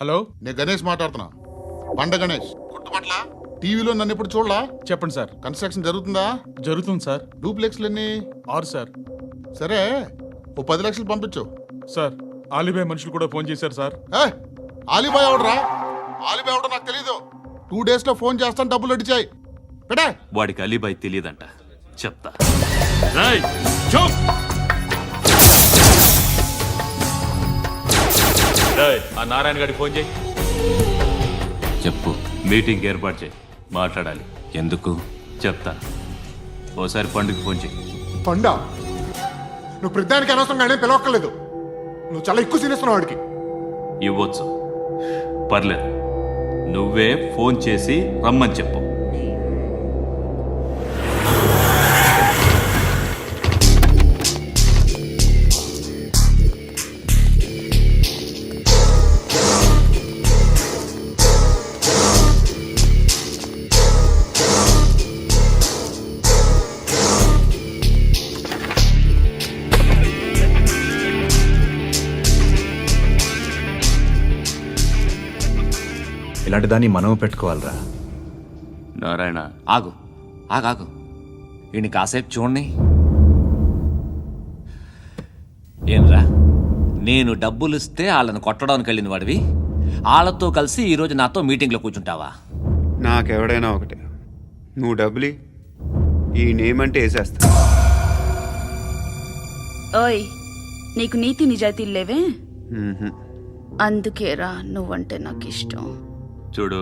Hello, నేను గణేష్ మాట్లాడుతున్నా. బండ గణేష్ గుర్తుపట్ల. టీవీలో నన్ను ఇప్పుడు చూడలా? చెప్పండి సార్. కన్స్ట్రక్షన్ జరుగుతుందా? జరుగుతుంది సార్. డూప్లెక్స్లు ఎన్ని? 6 సార్. సరే, ఓ 10 లక్షలు పంపించు. సార్, ఆలిబాయ్ మనుషులు కూడా ఫోన్ చేశారు సార్. ఆలిబాయ్ ఎవడరా? ఆలిబాయ్ ఎవడో నాకు తెలీదు. 2 days లో ఫోన్ చేస్తాను, డబ్బులు అడిచాయి పెడే. వాడికి అలీబాయ్ తెలియదంట, చెప్తా. ఆ నారాయణ గారికి ఫోన్ చేయి. చెప్పు. మీటింగ్ ఏర్పాటు చేయి, మాట్లాడాలి. ఎందుకు? చెప్తా. ఓసారి పండుగ ఫోన్ చేయి. పండా, నువ్వు ప్రతిదానికి అనవసరంగానే పిలవక్కర్లేదు. నువ్వు చాలా ఎక్కువ సీనిస్తున్నావు వాడికి. ఇవ్వచ్చు, పర్లేదు. నువ్వే ఫోన్ చేసి రమ్మని చెప్పు. ఇలాంటి దాన్ని మనం పెట్టుకోవాలరా. నారాయణ, ఆగు ఆగాగు. ఈయన కాసేపు చూడండి. ఏంరా, నేను డబ్బులు ఇస్తే వాళ్ళని కొట్టడానికి వెళ్ళిన వాడివి, వాళ్ళతో కలిసి ఈరోజు నాతో మీటింగ్లో కూర్చుంటావా? నాకెవడైనా ఒకటే. నువ్వు డబ్బులి, ఈ నేమ్ అంటే వేసేస్తా. ఓయ్, నీకు నీతి నిజాయితీలు లేవే? అందుకేరా నువ్వంటే నాకు ఇష్టం. చూడు,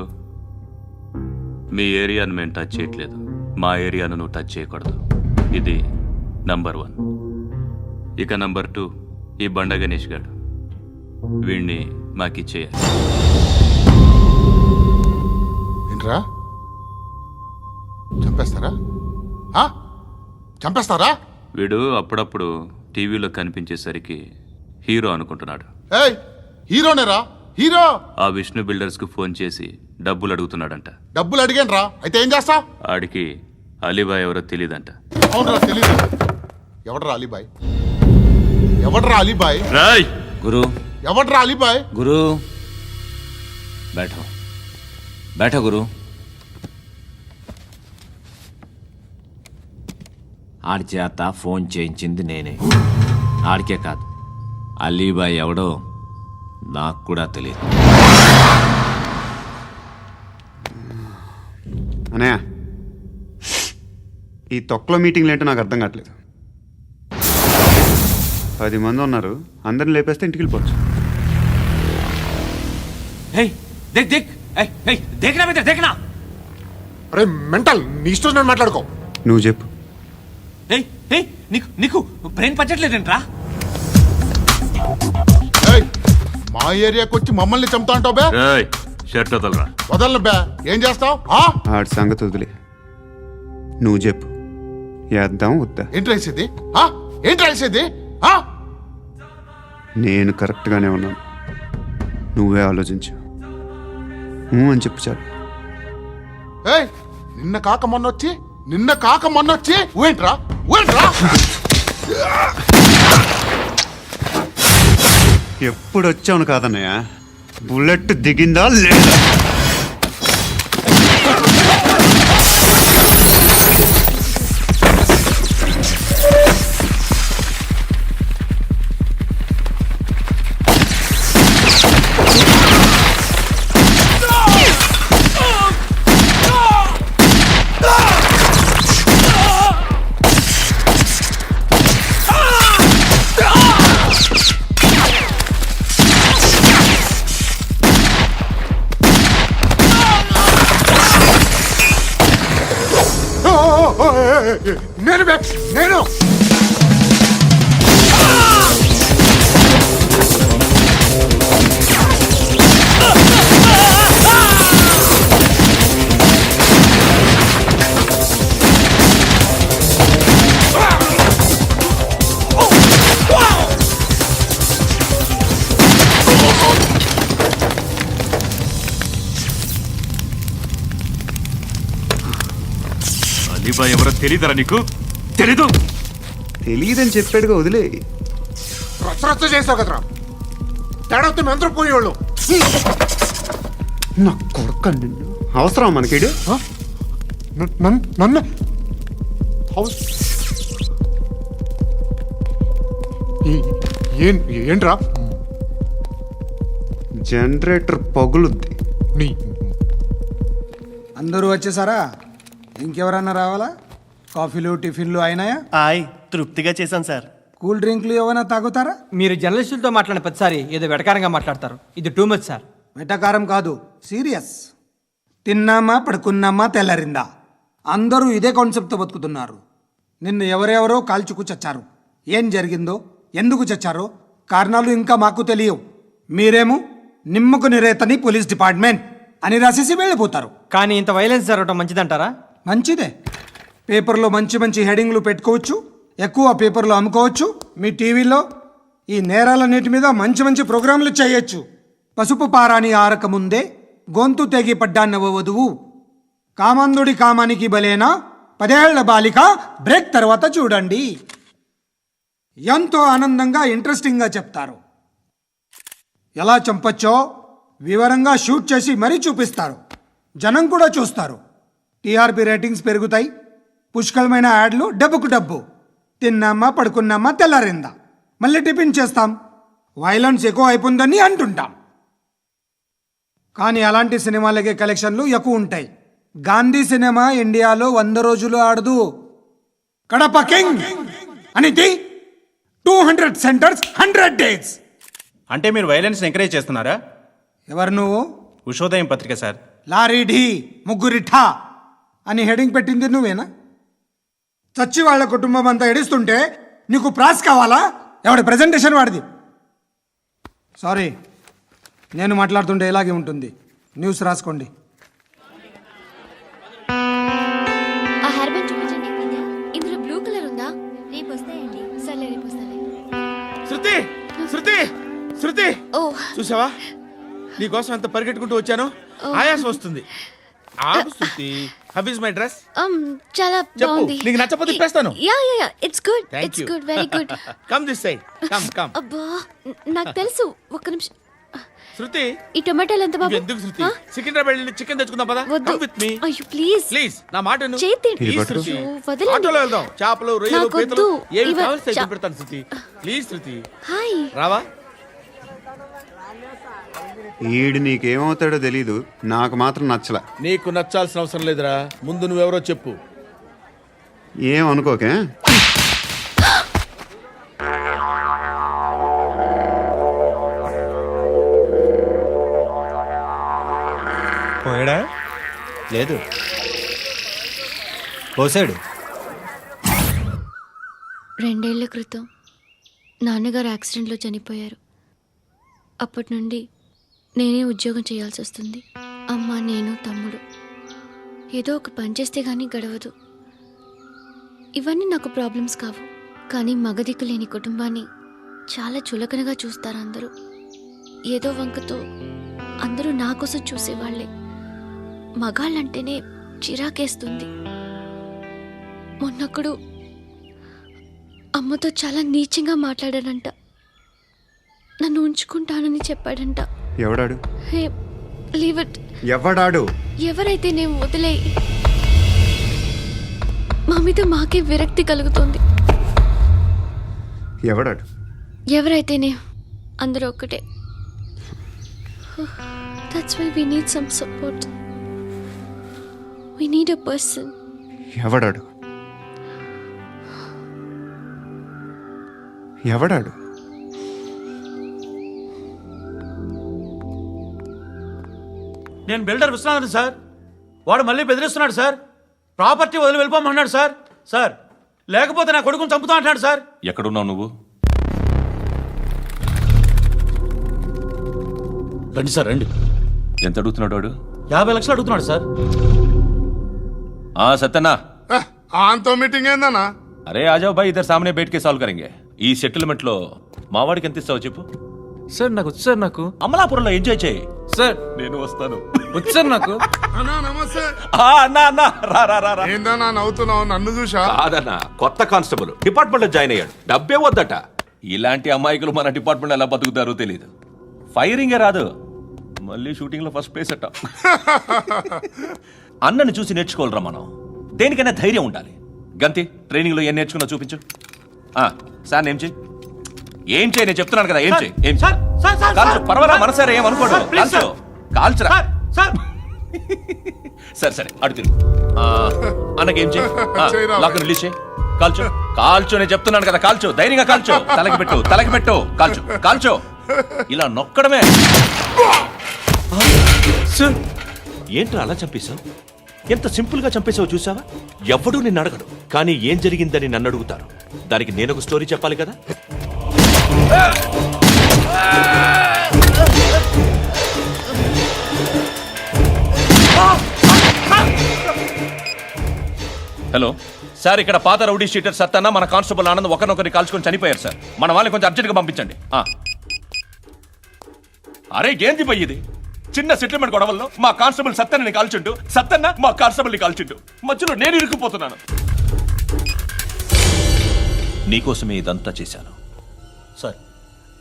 మీ ఏరియాను మేము టచ్ చేయట్లేదు, మా ఏరియాను నువ్వు టచ్ చేయకూడదు. ఇది నంబర్ 1. ఇక నంబర్ 2, ఈ బండ గణేష్ గారు. వీణ్ణి మాకిచ్చేయాలి. ఏంట్రా, చంపేస్తారా? చంపేస్తారా? వీడు అప్పుడప్పుడు టీవీలో కనిపించేసరికి హీరో అనుకుంటున్నాడు. ఏయ్, హీరోనేరా, హీరో. ఆ విష్ణు బిల్డర్స్ కు ఫోన్ చేసి డబ్బులు అడుగుతున్నాడంట. డబ్బులు అడిగాను రా, అయితే ఏం చేస్తా? ఆడికి అలీబాయ్ ఎవరో తెలియదంట. అవునరా, తెలీదు. ఎవడరా అలీబాయ్? ఎవడరా అలీబాయ్? రాయ్ గురు, ఎవడరా అలీబాయ్? గురు బైఠో బైఠో గురు. ఆడి చేత ఫోన్ చేయించింది నేనే. ఆడికే కాదు, అలీబాయ్ ఎవడో నాకు కూడా తెలియదు. అనయా, ఈ తొక్కలో మీటింగ్లు ఏంటో నాకు అర్థం కావట్లేదు. 10 మంది ఉన్నారు, అందరిని లేపేస్తే ఇంటికి వెళ్ళిపోవచ్చు. అరే మెంటల్, నీ ఇష్టం నేను మాట్లాడుకో. నువ్వు చెప్పు. నీకు బ్రెయిన్ పచ్చట్లేదంట్రా? ఏయ్, మా ఏరియాకి వచ్చి మమ్మల్ని చంపుతా అంటావు బే? రాయ్, షర్ట్ వదలరా. వదలను బే. ఏం చేస్తావు? ఆడి సంగతి వదిలే, నువ్వు చెప్పు. వేద్దాం వద్దా? ఏంటి రాసేది? ఏంటి రాసేది? నేను కరెక్ట్గానే ఉన్నాను, నువ్వే ఆలోచించు. అని చెప్పు చాలు. ఏయ్, నిన్న కాక మొన్నొచ్చి ఊయంట్రా. ఎప్పుడు వచ్చావును కాదన్నయ్య, బుల్లెట్ దిగిందా లేదా? నేను నేను అలీబాయ్ ఎవరో తెలీదరా నీకు? తెలీదు? తెలియదని చెప్పాడుగా, వదిలే. రచ్చ చేసావు కదరా. తేడా వస్తే మెంతరం పోయేవాళ్ళు. నా కొడుకు నిన్ను అవసరం మనకిడు నన్ను హౌస్ ఏంట్రా జనరేటర్ పగులుద్ది. నీ అందరూ వచ్చేసారా? ఇంకెవరన్నా రావాలా? కాఫీలు టిఫిన్లు అయినాయా? తృప్తిగా చేశాను సార్. కూల్ డ్రింక్లు ఏమైనా తాగుతారా? మీరు జర్నలిస్టులతో మాట్లాడిన ప్రతిసారి ఏదో వెటకారంగా మాట్లాడతారు. ఇది టూ మచ్ సార్. వెటకారం కాదు, సీరియస్. తిన్నామా పడుకున్నామా తెల్లరిందా, అందరూ ఇదే కాన్సెప్ట్తో బతుకుతున్నారు. నిన్ను ఎవరెవరో కాల్చుకు చచ్చారు. ఏం జరిగిందో, ఎందుకు చచ్చారో కారణాలు ఇంకా మాకు తెలియవు. మీరేమో నిమ్మకు నిరేతని పోలీస్ డిపార్ట్మెంట్ అని రాసేసి వెళ్ళిపోతారు. కానీ ఇంత వైలెన్స్ జరగటం మంచిదంటారా? మంచిదే. పేపర్లో మంచి మంచి హెడింగ్లు పెట్టుకోవచ్చు, ఎక్కువ పేపర్లు అమ్ముకోవచ్చు. మీ టీవీలో ఈ నేరాలన్నిటి మీద మంచి మంచి ప్రోగ్రాంలు చేయొచ్చు. పసుపు పారాని ఆరక ముందే గొంతు తెగి పడ్డాన్నవ వధువు, కామందుడి కామానికి బలేనా 10 ఏళ్ల బాలిక బ్రేక్ తర్వాత చూడండి. ఎంతో ఆనందంగా ఇంట్రెస్టింగ్గా చెప్తారు. ఎలా చంపచ్చో వివరంగా షూట్ చేసి మరీ చూపిస్తారు. జనం కూడా చూస్తారు. టీఆర్పీ రేటింగ్స్ పెరుగుతాయి. పుష్కలమైన యాడ్లు, డబ్బుకు డబ్బు. తిన్నామా పడుకున్నామా తెల్లారిందా, మళ్ళీ టిఫిన్ చేస్తాం. వైలెన్స్ ఎక్కువ అయిపోయిందని అంటుంటాం. కానీ అలాంటి సినిమాలకే కలెక్షన్లు ఎక్కువ ఉంటాయి. గాంధీ సినిమా ఇండియాలో 100 రోజులు ఆడదు. కడప కింగ్ అనితి 200 సెంటర్స్ 100 డేస్. అంటే మీరు వైలెన్స్ ఎంకరేజ్ చేస్తున్నారా? ఎవరు నువ్వు? ఉషోదయం పత్రిక సార్. లారీ ఢీ ముగ్గురిఠా అని హెడింగ్ పెట్టింది నువ్వేనా? చచ్చి వాళ్ళ కుటుంబం అంతా ఎడుస్తుంటే నీకు ప్రాస్ కావాలా? ఎవడి ప్రజెంటేషన్ వాడిది. సారీ, నేను మాట్లాడుతుంటే ఇలాగే ఉంటుంది. న్యూస్ రాసుకోండి. ఆ హెయిర్ బ్యాండ్ చూపించండి. ఇందులో బ్లూ కలర్ ఉందా? రేపు వస్తాయండి. సర్లే, రేపు వస్తాలే. శృతి శృతి శృతి, ఓ చూసావా నీకోసం ఎంత పరిగెట్టుకుంటూ వచ్చాను. ఆయాసం వస్తుంది. ఆగు Shruti. How is my dress? చాలా చెప్పు. బాగుంది. నీకు నచ్చకపోతే తిప్పేస్తాను. Yeah yeah yeah, it's good. Thank it's you. Good, very good. Come this side. Come come. అబ్బా, నాకు తెలుసు. ఒక్క నిమిషం. శృతి, ఈ టొమాటోలు ఎంత బాబు? ఎందుకు శృతి? ఆ? సికింద్రాబాద్ వెళ్ళి చికెన్ తెచ్చుకుందాం పదా. వద్దు. కమ్ విత్ మీ అయ్యో ప్లీజ్ ప్లీజ్. నా మాట విను. చేతి Please, పట్టు. శృతి. అయ్యో, వదలండి. ఆటోలో వెళ్దాం. చేపలు, రొయ్యలు, నాకు పీతలు వద్దు. ఏమి ఇవ- కావాలి చా- పెడతాను శృతి. Please Shruti, hi. రావా? ఈడు నీకేమవుతాడో తెలీదు, నాకు మాత్రం నచ్చలా. నీకు నచ్చాల్సిన అవసరం లేదురా. ముందు నువ్వెవరో చెప్పు. ఏం అనుకోకే. పోయాడా? లేదు, పోసాడు. 2 ఏళ్ల క్రితం నాన్నగారు యాక్సిడెంట్లో చనిపోయారు. అప్పటి నుండి నేనే ఉద్యోగం చేయాల్సి వస్తుంది. అమ్మ, నేను, తమ్ముడు. ఏదో ఒక పని చేస్తే కానీ గడవదు. ఇవన్నీ నాకు ప్రాబ్లమ్స్ కావు. కానీ మగదిక్కు లేని కుటుంబాన్ని చాలా చులకనగా చూస్తారు అందరూ. ఏదో వంకతో అందరూ నా కోసం చూసేవాళ్లే. మగాళ్ళంటేనే చిరాకేస్తుంది. మొన్నప్పుడు అమ్మతో చాలా నీచంగా మాట్లాడాడంట. నన్ను ఉంచుకుంటానని చెప్పాడంట. ఎవడాడు? హే, లీవ్ ఇట్. ఎవడాడు? ఎవరైతే నేను వదిలే. మా మీద మాకే విరక్తి కలుగుతుంది. ఎవడాడు? ఎవరైతేనే అందరూ ఒక్కటే. That's why we need some support. We need a person. ఎవడాడు? ఎవడాడు? నేను బిల్డర్ విశ్వనాథన్ సార్. వాడు మళ్ళీ బెదిరిస్తున్నాడు సార్. ప్రాపర్టీ వదిలి వెళ్ళిపోమన్నాడు సార్. సార్, లేకపోతే నా కొడుకుని చంపుతా అంటున్నాడు సార్. ఎక్కడున్నావు నువ్వు? రండి సార్, రండి. ఎంత అడుగుతున్నాడు వాడు? 50 లక్షలు అడుగుతున్నాడు సార్. సత్యన్నా, ఆంతో మీటింగ్ ఏందన్నా? అరే ఆజావ్ భాయ్, ఇద్దరు సామనే బయటకే సాల్వ్ కరెంగే. ఈ సెటిల్మెంట్ లో మావాడికి ఎంత ఇస్తావు చెప్పు. సార్ నాకు వచ్చు సార్. నాకు అమలాపురంలో ఎంజాయ్ చేయి సార్. నేను వస్తాను. వచ్చు సార్ నాకు. అన్నా నమస్తే. అన్నా అన్నా, రా రా రా రా. ఏందన్నా నవ్వుతున్నావు? నన్ను చూసా? కాదన్నా, కొత్త కానిస్టేబుల్ డిపార్ట్మెంట్ లో జాయిన్ అయ్యాడు. డబ్బే వద్దట. ఇలాంటి అమాయకులు మన డిపార్ట్మెంట్ ఎలా బతుకుతారో తెలియదు. ఫైరింగే రాదు, మళ్ళీ షూటింగ్లో ఫస్ట్ ప్లేస్ అట్ట. అన్నని చూసి నేర్చుకోవాలరా మనం. దేనికైనా ధైర్యం ఉండాలి. గంతి, ట్రైనింగ్లో ఏం నేర్చుకున్నా చూపించు. సార్ ఏం చేయి, ఏం చేయి, నేను చెప్తున్నాను కదా, ఏం చేయి, ఏం సార్, సార్, సార్, కాల్చు, సార్, పర్వాలా, సార్, మనసారా ఏమనుకోడు, సార్, ప్లీజ్, కాల్చు, కాల్చురా. Sir, sir. సరే సరే అడు తిరుగు. అన్నకేం చేయి, చేయరా. లాక్ రిలీజ్ చేయి, కాల్చు, కాల్చు, నేను చెప్తున్నాను కదా, కాల్చు, ధైర్యంగా కాల్చు, తలకి పెట్టు, తలకి పెట్టు, కాల్చు, కాల్చు, ఇలా నొక్కడమే. సార్, ఏంట్రా అలా చంపేశావు? ఎంత సింపుల్ గా చంపేశావు చూసావా? ఎవ్వడూ నిన్ను అడగడు, కానీ ఏం జరిగిందని నన్ను అడుగుతారు. దానికి నేను ఒక స్టోరీ చెప్పాలి కదా. హలో సార్, ఇక్కడ పాత రౌడీ షీటర్ సత్తన్న మన కానిస్టేబుల్ ఆనంద్ ఒకరినొకరిని కాల్చుకొని చనిపోయారు సార్. మన వాళ్ళని కొంచెం అర్జెంట్గా పంపించండి. అరే ఏంది పోయేది? చిన్న సెటిల్మెంట్ గొడవల్లో మా కానిస్టేబుల్ సత్తన్నని కాల్చుంటూ, సత్తన్న మా కానిస్టేబుల్ని కాల్చుంటూ, మధ్యలో నేను ఇరుక్కుపోతున్నాను. నీకోసమే ఇదంతా చేశాను. సార్,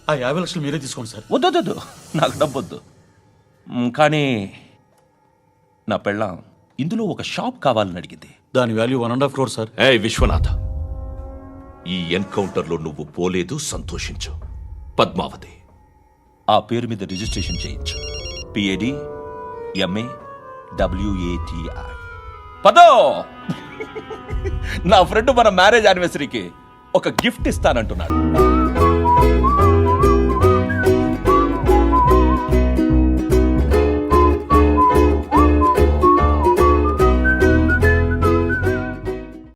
ఆ 50 లక్షలు మీరే తీసుకోండి సార్. వద్దొద్దు, నాకు డబ్బొద్దు. కానీ నా పెళ్ళాం ఇందులో ఒక షాప్ కావాలని అడిగింది. దాని వాల్యూ 1.5 crore సార్. ఏ విశ్వనాథ, ఈ ఎన్కౌంటర్లో నువ్వు పోలేదు, సంతోషించు. పద్మావతి ఆ పేరు మీద రిజిస్ట్రేషన్ చేయించు. PAD MA WATI. పదో, నా ఫ్రెండ్ మన మ్యారేజ్ యానివర్సరీకి ఒక గిఫ్ట్ ఇస్తానంటున్నాడు.